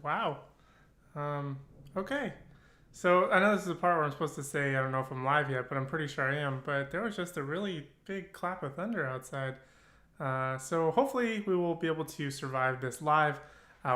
Wow. Okay. So I know this is the part where I'm supposed to say I don't know if I'm live yet, but I'm pretty sure I am. But there was just a really big clap of thunder outside. So hopefully we will be able to survive this live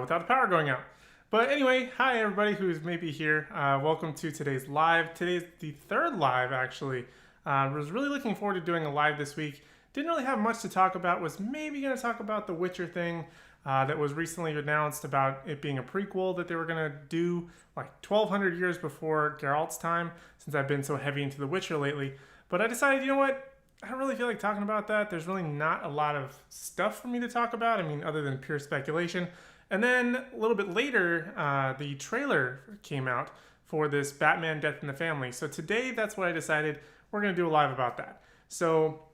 without the power going out. But anyway, hi everybody who's maybe here. Welcome to today's live. Today's the third live actually. Was really looking forward to doing a live this week. Didn't really have much to talk about. Was maybe going to talk about the Witcher thing that was recently announced about it being a prequel that they were going to do like 1200 years before Geralt's time, since I've been so heavy into The Witcher lately. But I decided, you know what? I don't really feel like talking about that. There's really not a lot of stuff for me to talk about. I mean, other than pure speculation. And then a little bit later, the trailer came out for this Batman Death in the Family. So today, that's what I decided we're going to do a live about that. So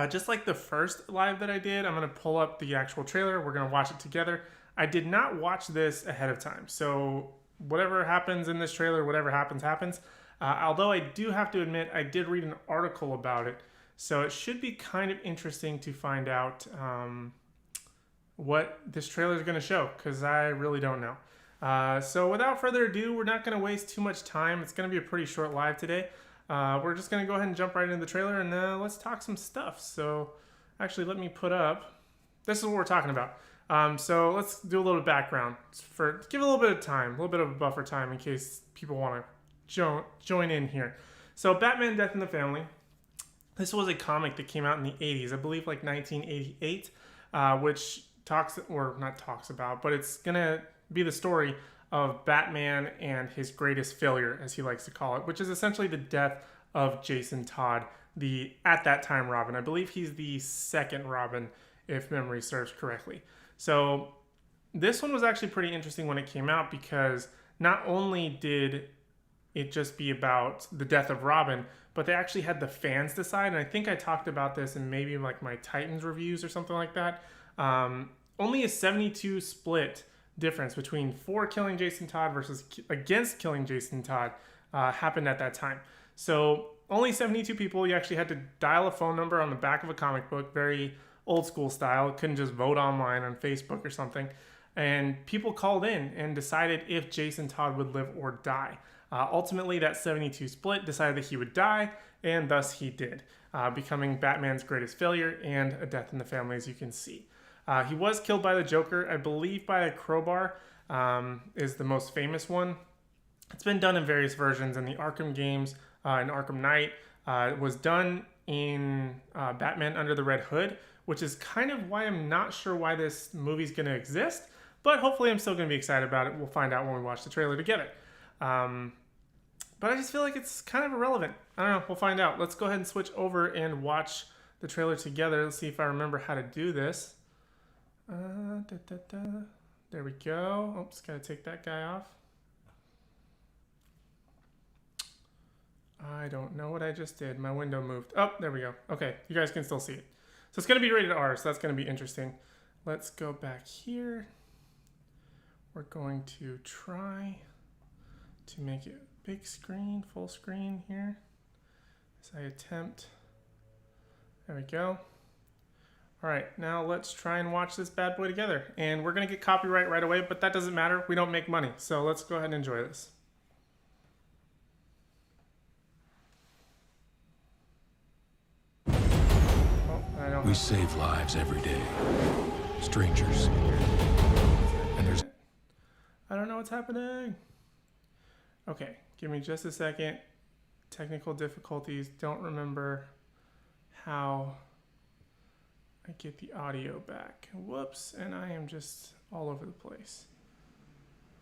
just like the first live that I did, I'm going to pull up the actual trailer. We're going to watch it together. I did not watch this ahead of time. So whatever happens in this trailer, whatever happens, happens. Although I do have to admit, I did read an article about it. So it should be kind of interesting to find out what this trailer is going to show, because I really don't know. So without further ado, we're not going to waste too much time. It's going to be a pretty short live today. We're just going to go ahead and jump right into the trailer and let's talk some stuff. So actually, let me put up, this is what we're talking about. So let's do a little background, give a little bit of time, a little bit of a buffer time in case people want to join in here. So Batman Death in the Family. This was a comic that came out in the 80s, I believe like 1988, which talks about, but it's going to be the story of Batman and his greatest failure, as he likes to call it, which is essentially the death of Jason Todd, the at that time Robin. I believe he's the second Robin, if memory serves correctly. So this one was actually pretty interesting when it came out, because not only did it just be about the death of Robin, but they actually had the fans decide. And I think I talked about this in maybe like my Titans reviews or something like that. Only a 72 split difference between for killing Jason Todd versus against killing Jason Todd happened at that time. So only 72 people. You actually had to dial a phone number on the back of a comic book, very old school style. Couldn't just vote online on Facebook or something. And people called in and decided if Jason Todd would live or die. Ultimately, that 72 split decided that he would die, and thus he did, becoming Batman's greatest failure and a death in the family, as you can see. He was killed by the Joker, I believe by a crowbar, is the most famous one. It's been done in various versions in the Arkham games, in Arkham Knight. It was done in Batman Under the Red Hood, which is kind of why I'm not sure why this movie's going to exist, but hopefully I'm still going to be excited about it. We'll find out when we watch the trailer together. But I just feel like it's kind of irrelevant. I don't know. We'll find out. Let's go ahead and switch over and watch the trailer together. Let's see if I remember how to do this. There we go. Oops, gotta take that guy off. I don't know what I just did. My window moved. Oh, there we go. Okay, you guys can still see it. So it's going to be rated R, so that's going to be interesting. Let's go back here. We're going to try to make it big screen, full screen here. As I attempt. There we go. All right, now let's try and watch this bad boy together. And we're going to get copyright right away, but that doesn't matter. We don't make money. So let's go ahead and enjoy this. We save lives every day. Strangers. And there's... I don't know what's happening. Okay, give me just a second. Technical difficulties. Don't remember how I get the audio back. Whoops, and I am just all over the place.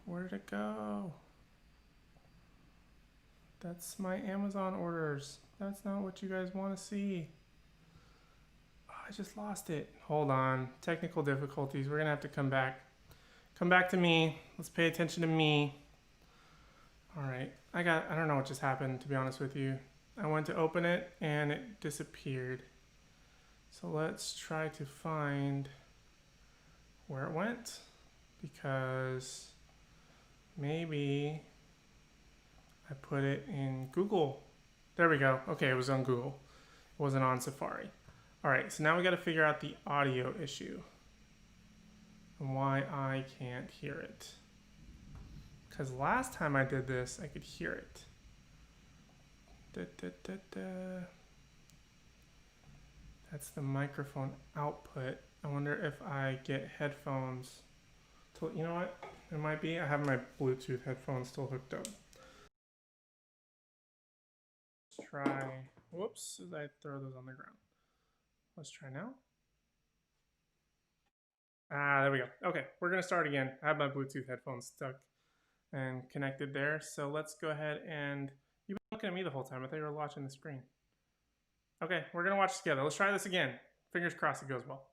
Where did it go? That's my Amazon orders. That's not what you guys want to see. I just lost it. Hold on. Technical difficulties. We're going to have to come back. Come back to me. Let's pay attention to me. All right. I don't know what just happened, to be honest with you. I went to open it and it disappeared. So let's try to find where it went, because maybe I put it in Google. There we go. Okay, it was on Google. It wasn't on Safari. All right, so now we got to figure out the audio issue and why I can't hear it. Because last time I did this, I could hear it. That's the microphone output. I wonder if I get headphones. You know what? It might be. I have my Bluetooth headphones still hooked up. Let's try. Whoops, as I throw those on the ground. Let's try now. Ah, there we go. Okay, we're going to start again. I have my Bluetooth headphones stuck and connected there. So let's go ahead and... You've been looking at me the whole time. I thought you were watching the screen. Okay, we're going to watch together. Let's try this again. Fingers crossed it goes well.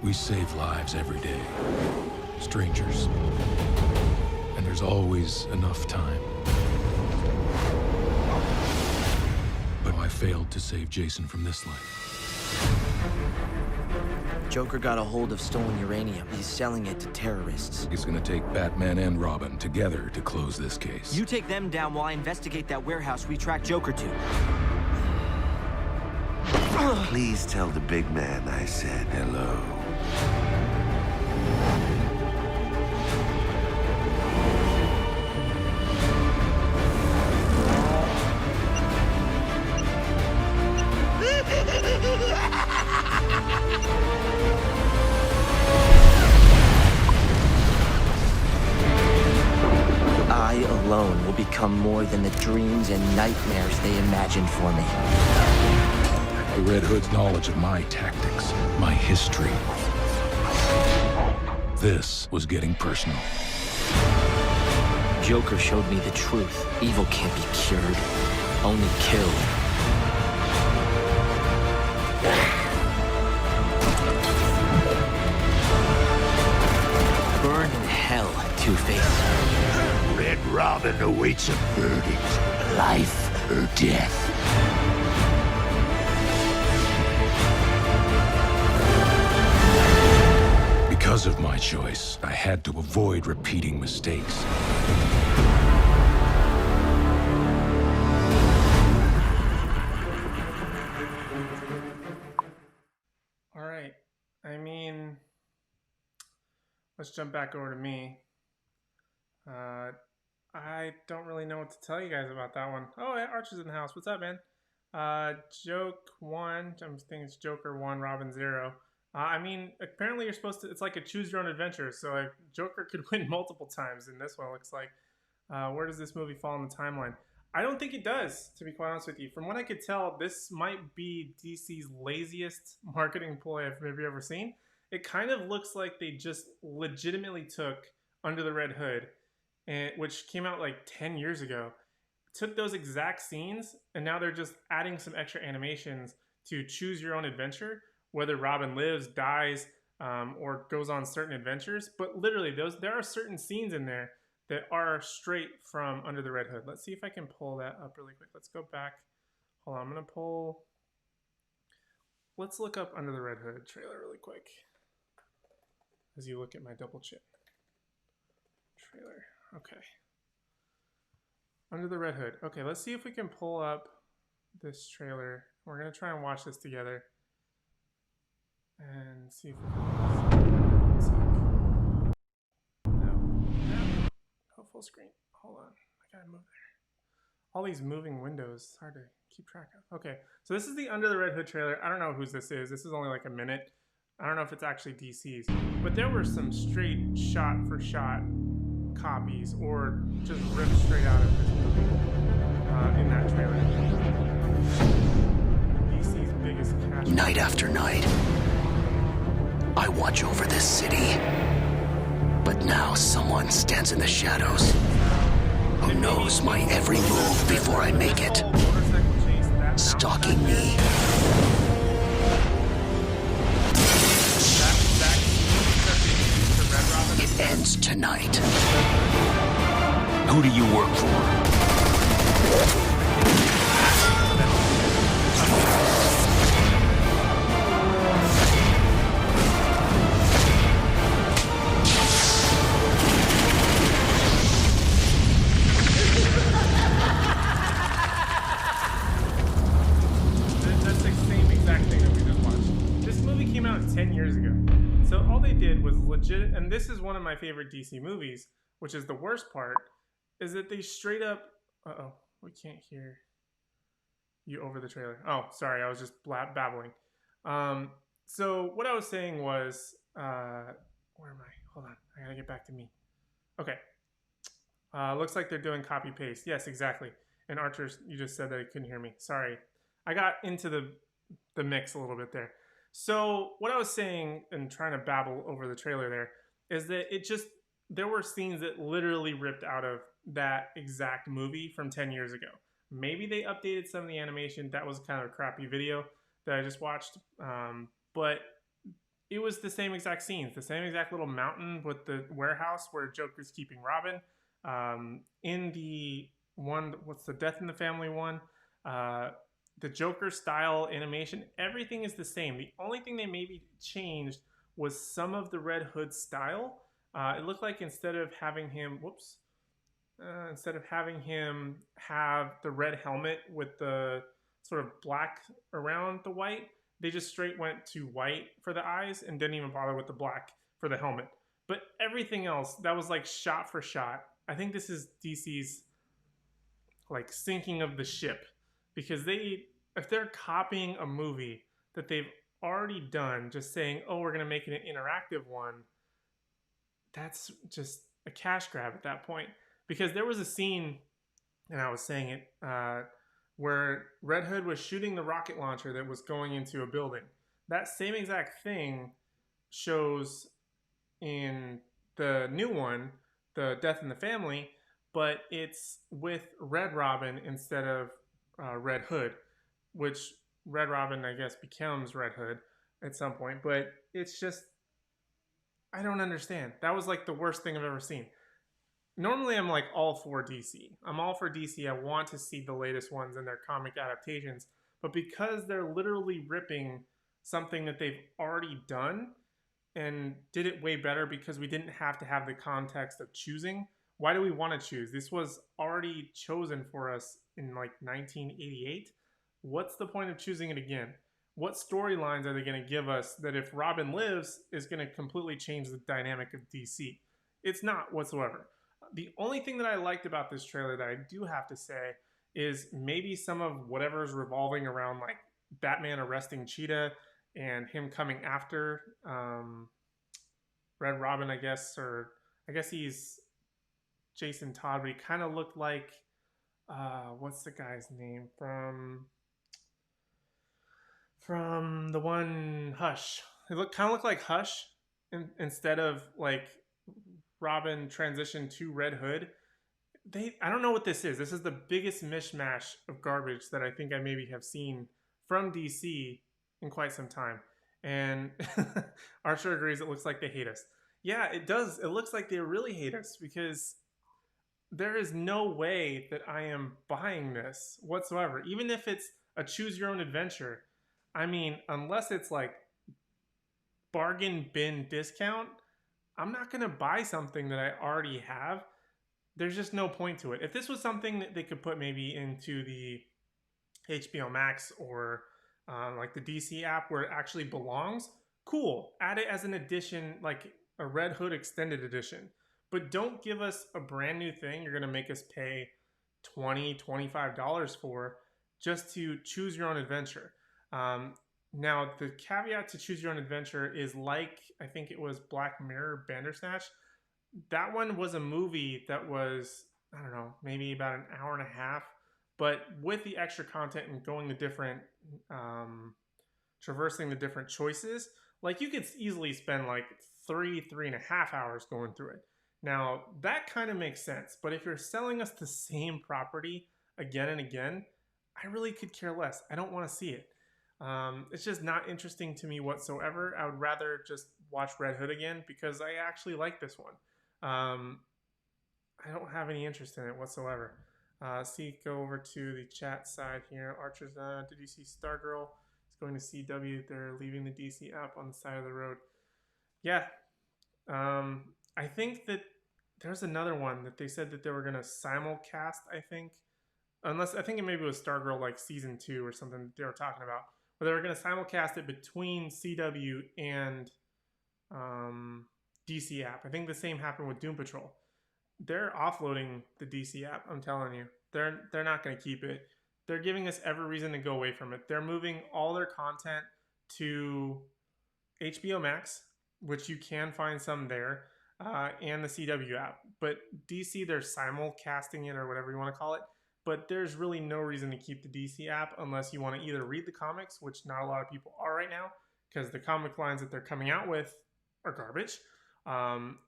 We save lives every day. Strangers. And there's always enough time. But I failed to save Jason from this life. Joker got a hold of stolen uranium. He's selling it to terrorists. It's gonna take Batman and Robin together to close this case. You take them down while I investigate that warehouse we tracked Joker to. Please tell the big man I said hello. I alone will become more than the dreams and nightmares they imagined for me. The Red Hood's knowledge of my tactics, my history. This was getting personal. Joker showed me the truth. Evil can't be cured, only killed. Burn in hell, Two-Face. Red Robin awaits a verdict. Life or death. Because of my choice, I had to avoid repeating mistakes. All right. I mean, let's jump back over to me. I don't really know what to tell you guys about that one. Oh, yeah, Archer's in the house. What's up, man? Joke 1. I'm thinking it's Joker 1, Robin 0. I mean, apparently you're supposed to... It's like a choose-your-own-adventure. So, like, Joker could win multiple times in this one, it looks like. Where does this movie fall in the timeline? I don't think it does, to be quite honest with you. From what I could tell, this might be DC's laziest marketing ploy I've maybe ever seen. It kind of looks like they just legitimately took Under the Red Hood, which came out like 10 years ago, took those exact scenes, and now they're just adding some extra animations to choose your own adventure, whether Robin lives, dies, or goes on certain adventures. But literally, there are certain scenes in there that are straight from Under the Red Hood. Let's see if I can pull that up really quick. Let's go back. Hold on, I'm going to pull... Let's look up Under the Red Hood trailer really quick as you look at my double chin. Trailer. Okay. Under the Red Hood. Okay, let's see if we can pull up this trailer. We're going to try and watch this together. And see if we can... No. Oh, full screen. Hold on. I gotta move there. All these moving windows. It's hard to keep track of. Okay, so this is the Under the Red Hood trailer. I don't know whose this is. This is only like a minute. I don't know if it's actually DC's. But there were some straight shot-for-shot copies or just ripped straight out of this movie in that trailer. DC's biggest cash. Night after night, I watch over this city. But now someone stands in the shadows who knows my every move before I make it, stalking me. It ends tonight. Who do you work for? That's the same exact thing that we just watched. This movie came out 10 years ago. So all they did was legit, and this is one of my favorite DC movies, which is the worst part, is that they straight up. Uh-oh, we can't hear you over the trailer. Oh, sorry, I was just babbling. So what I was saying was, where am I? Hold on, I gotta get back to me. Okay. Looks like they're doing copy paste. Yes, exactly. And Archer, you just said that you couldn't hear me. Sorry, I got into the mix a little bit there. So what I was saying and trying to babble over the trailer there is that there were scenes that literally ripped out of that exact movie from 10 years ago. Maybe they updated some of the animation. That was kind of a crappy video that I just watched. But it was the same exact scenes, the same exact little mountain with the warehouse where Joker's keeping Robin. In the one, what's the Death in the Family one? The Joker style animation, everything is the same. The only thing they maybe changed was some of the Red Hood style. It looked like instead of having him have the red helmet with the sort of black around the white, they just straight went to white for the eyes and didn't even bother with the black for the helmet. But everything else, that was like shot for shot. I think this is DC's like sinking of the ship, because if they're copying a movie that they've already done, just saying, oh, we're going to make it an interactive one, that's just a cash grab at that point. Because there was a scene, and I was saying it, where Red Hood was shooting the rocket launcher that was going into a building. That same exact thing shows in the new one, the Death in the Family, but it's with Red Robin instead of Red Hood, which Red Robin, I guess, becomes Red Hood at some point. But it's just, I don't understand. That was like the worst thing I've ever seen. Normally, I'm like all for DC. I'm all for DC. I want to see the latest ones and their comic adaptations. But because they're literally ripping something that they've already done and did it way better because we didn't have to have the context of choosing. Why do we want to choose? This was already chosen for us in like 1988. What's the point of choosing it again? What storylines are they going to give us that if Robin lives is going to completely change the dynamic of DC? It's not whatsoever. The only thing that I liked about this trailer that I do have to say is maybe some of whatever's revolving around like Batman arresting Cheetah and him coming after Red Robin, I guess, or I guess he's Jason Todd, but he kind of looked like what's the guy's name from the one Hush? It kind of looked like Hush instead of like Robin transitioned to Red Hood. I don't know what this is. This is the biggest mishmash of garbage that I think I maybe have seen from DC in quite some time. And Archer agrees, it looks like they hate us. Yeah, it does. It looks like they really hate us because there is no way that I am buying this whatsoever. Even if it's a choose your own adventure. I mean, unless it's like bargain bin discount, I'm not going to buy something that I already have. There's just no point to it. If this was something that they could put maybe into the HBO Max or like the DC app where it actually belongs, cool. Add it as an addition, like a Red Hood extended edition. But don't give us a brand new thing you're going to make us pay $20, $25 for just to choose your own adventure. Now, the caveat to choose your own adventure is like, I think it was Black Mirror Bandersnatch. That one was a movie that was, I don't know, maybe about an hour and a half. But with the extra content and going the different, traversing the different choices, like you could easily spend like 3.5 hours going through it. Now, that kind of makes sense. But if you're selling us the same property again and again, I really could care less. I don't want to see it. It's just not interesting to me whatsoever. I would rather just watch Red Hood again because I actually like this one. I don't have any interest in it whatsoever. Go over to the chat side here. Archer's, did you see Stargirl? It's going to CW. They're leaving the DC app on the side of the road. Yeah. I think that there's another one that they said that they were going to simulcast, I think. I think it maybe was Stargirl like season 2 or something that they were talking about. But they were going to simulcast it between CW and DC app. I think the same happened with Doom Patrol. They're offloading the DC app. I'm telling you, they're not going to keep it. They're giving us every reason to go away from it. They're moving all their content to HBO Max, which you can find some there, and the CW app. But DC, they're simulcasting it or whatever you want to call it. But there's really no reason to keep the DC app unless you want to either read the comics, which not a lot of people are right now, because the comic lines that they're coming out with are garbage,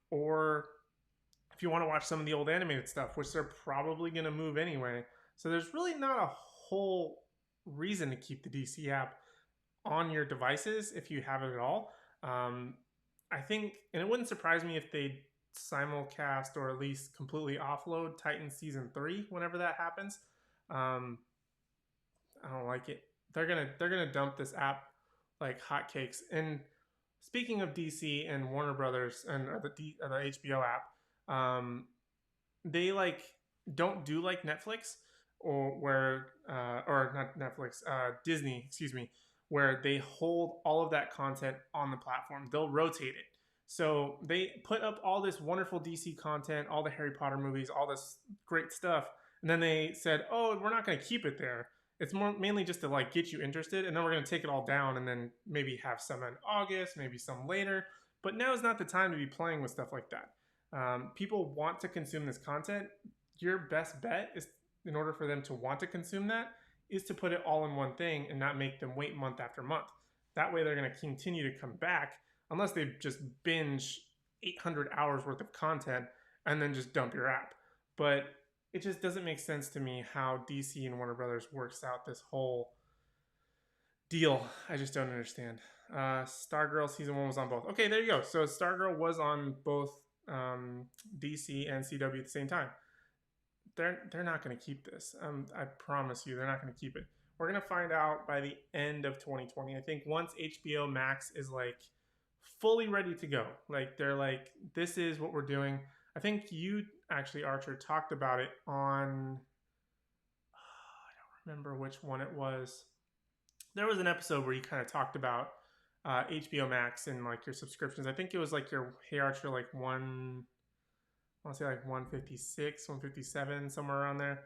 or if you want to watch some of the old animated stuff, which they're probably going to move anyway. So there's really not a whole reason to keep the DC app on your devices if you have it at all. I think, and it wouldn't surprise me if they simulcast or at least completely offload Titan season 3 whenever that happens. I don't like it. They're gonna dump this app like hotcakes. And speaking of DC and Warner Brothers and the HBO app, they like don't do like Netflix or not Netflix, Disney, excuse me, where they hold all of that content on the platform. They'll rotate it. So they put up all this wonderful DC content, all the Harry Potter movies, all this great stuff, and then they said, "Oh, we're not going to keep it there. It's mainly just to like get you interested, and then we're going to take it all down, and then maybe have some in August, maybe some later. But now is not the time to be playing with stuff like that. People want to consume this content. Your best bet is, in order for them to want to consume that, is to put it all in one thing and not make them wait month after month. That way, they're going to continue to come back unless they just binge 800 hours worth of content and then just dump your app. But it just doesn't make sense to me how DC and Warner Brothers works out this whole deal. I just don't understand. Stargirl season 1 was on both. Okay, there you go. So Stargirl was on both DC and CW at the same time. They're not going to keep this. I promise you, they're not going to keep it. We're going to find out by the end of 2020. I think once HBO Max is like fully ready to go, like they're like, this is what we're doing. I think you actually, Archer, talked about it on, I don't remember which one it was. There was an episode where you kind of talked about HBO Max and like your subscriptions. I think it was like your Hey Archer, like I want to say like 156, 157, somewhere around there,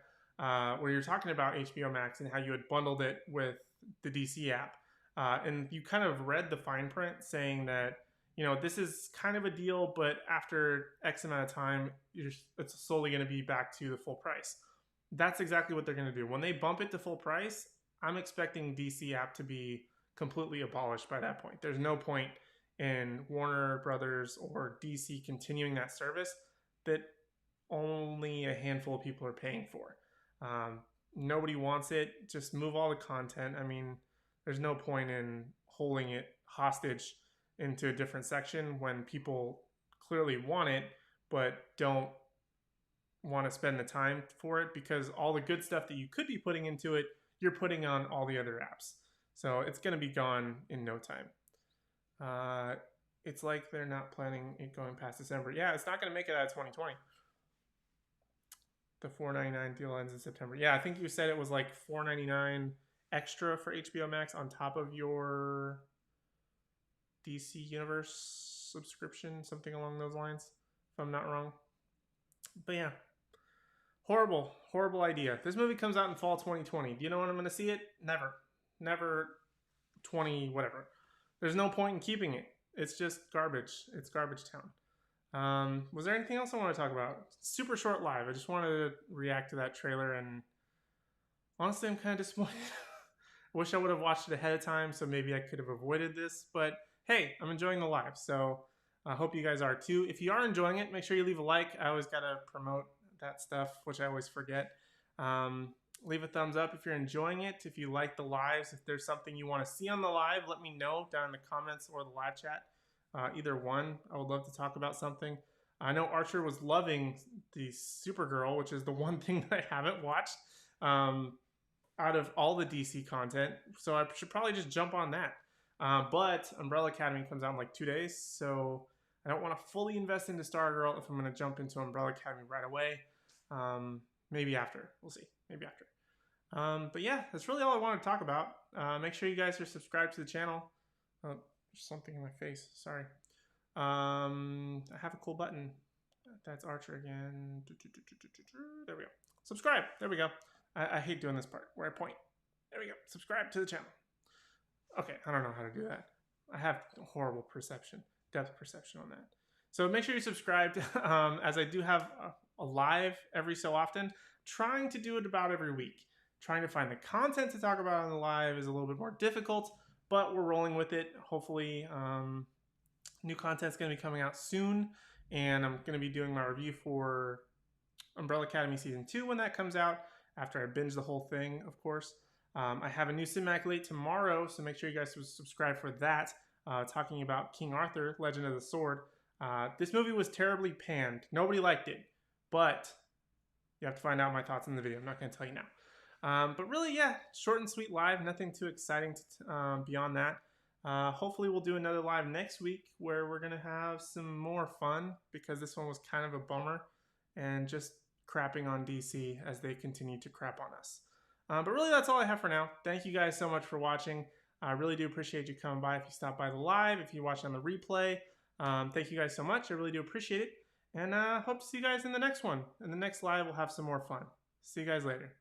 where you're talking about HBO Max and how you had bundled it with the DC app. And you kind of read the fine print saying that, you know, this is kind of a deal, but after X amount of time, it's solely going to be back to the full price. That's exactly what they're going to do. When they bump it to full price, I'm expecting DC app to be completely abolished by that point. There's no point in Warner Brothers or DC continuing that service that only a handful of people are paying for. Nobody wants it. Just move all the content. I mean, there's no point in holding it hostage into a different section when people clearly want it, but don't want to spend the time for it, because all the good stuff that you could be putting into it, you're putting on all the other apps. So it's going to be gone in no time. It's like they're not planning it going past December. Yeah, it's not going to make it out of 2020. The $4.99 deal ends in September. Yeah, I think you said it was like $4.99 extra for HBO Max on top of your DC Universe subscription, something along those lines, if I'm not wrong. But yeah, horrible idea. This movie comes out in fall 2020. Do you know when I'm going to see it? Never 20 whatever. There's no point in keeping it. It's just garbage. It's garbage town. Was there anything else I want to talk about? Super short live. I just wanted to react to that trailer, and honestly, I'm kind of disappointed. Wish I would have watched it ahead of time, so maybe I could have avoided this. But hey, I'm enjoying the live, so I hope you guys are too. If you are enjoying it, make sure you leave a like. I always gotta promote that stuff, which I always forget. Leave a thumbs up if you're enjoying it. If you like the lives, if there's something you want to see on the live, let me know down in the comments or the live chat. Either one, I would love to talk about something. I know Archer was loving the Supergirl, which is the one thing that I haven't watched out of all the DC content. So I should probably just jump on that. But Umbrella Academy comes out in like 2 days, so I don't want to fully invest into Stargirl if I'm going to jump into Umbrella Academy right away. Maybe after. We'll see. Maybe after. But yeah, that's really all I want to talk about. Make sure you guys are subscribed to the channel. There's something in my face. Sorry. I have a cool button. That's Archer again. There we go. Subscribe. There we go. I hate doing this part where I point. There we go. Subscribe to the channel. Okay, I don't know how to do that. I have horrible depth perception on that. So make sure you subscribe, as I do have a live every so often, trying to do it about every week. Trying to find the content to talk about on the live is a little bit more difficult, but we're rolling with it. Hopefully, new content's going to be coming out soon, and I'm going to be doing my review for Umbrella Academy Season 2 when that comes out, after I binge the whole thing, of course. I have a new cinematic late tomorrow, so make sure you guys subscribe for that, talking about King Arthur, Legend of the Sword. This movie was terribly panned. Nobody liked it, but you have to find out my thoughts in the video. I'm not going to tell you now. But really, yeah, short and sweet live. Nothing too exciting beyond that. Hopefully we'll do another live next week where we're going to have some more fun, because this one was kind of a bummer and just crapping on DC as they continue to crap on us. But really, that's all I have for now. Thank you guys so much for watching. I really do appreciate you coming by. If you stop by the live, if you watch on the replay, thank you guys so much. I really do appreciate it. And hope to see you guys in the next one. In the next live, we'll have some more fun. See you guys later.